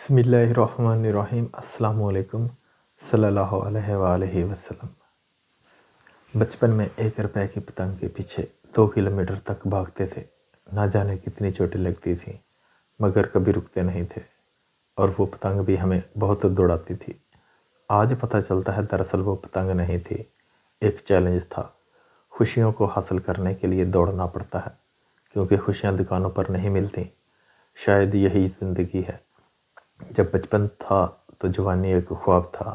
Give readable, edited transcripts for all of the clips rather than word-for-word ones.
बिस्मिल्लाहिर्रहमानिर्रहीम। अस्सलाम वालेकुम सल्लल्लाहु अलैहि वआलिहि वसल्लम। बचपन में 1 रुपए की पतंग के पीछे 2 किलोमीटर तक भागते थे। ना जाने कितनी चोटें लगती थी, मगर कभी रुकते नहीं थे, और वो पतंग भी हमें बहुत दौड़ाती थी। आज पता चलता है दरअसल वो पतंग नहीं थी, एक चैलेंज था। खुशियों को हासिल करने के लिए दौड़ना पड़ता है, क्योंकि खुशियाँ दुकानों पर नहीं मिलती। शायद यही ज़िंदगी है। जब बचपन था तो जवानी एक ख्वाब था,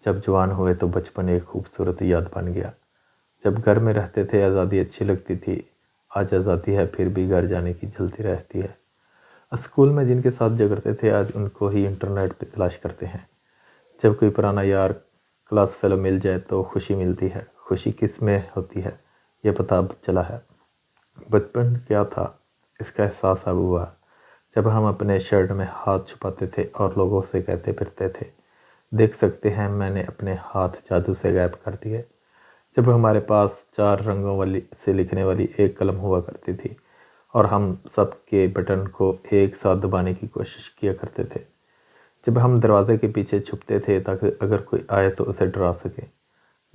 जब जवान हुए तो बचपन एक खूबसूरत याद बन गया। जब घर में रहते थे आज़ादी अच्छी लगती थी, आज आज़ादी है फिर भी घर जाने की जल्दी रहती है। स्कूल में जिनके साथ झगड़ते थे आज उनको ही इंटरनेट पे तलाश करते हैं। जब कोई पुराना यार क्लास फेलो मिल जाए तो खुशी मिलती है। खुशी किस में होती है ये पता अब चला है। बचपन क्या था इसका एहसास अब हुआ, जब हम अपने शर्ट में हाथ छुपाते थे और लोगों से कहते फिरते थे, देख सकते हैं मैंने अपने हाथ जादू से गायब कर दिए। जब हमारे पास 4 रंगों वाली से लिखने वाली एक कलम हुआ करती थी और हम सब के बटन को एक साथ दबाने की कोशिश किया करते थे। जब हम दरवाजे के पीछे छुपते थे ताकि अगर कोई आए तो उसे डरा सके।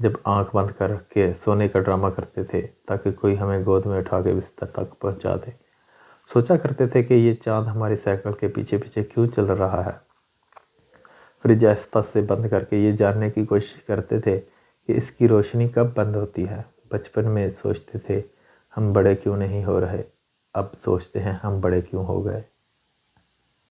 जब आंख बंद कर के सोने का ड्रामा करते थे ताकि कोई हमें गोद में उठा के बिस्तर तक पहुंचा दे। सोचा करते थे कि ये चांद हमारी साइकिल के पीछे पीछे क्यों चल रहा है। फ्रिज आहिस्ता से बंद करके ये जानने की कोशिश करते थे कि इसकी रोशनी कब बंद होती है। बचपन में सोचते थे हम बड़े क्यों नहीं हो रहे, अब सोचते हैं हम बड़े क्यों हो गए।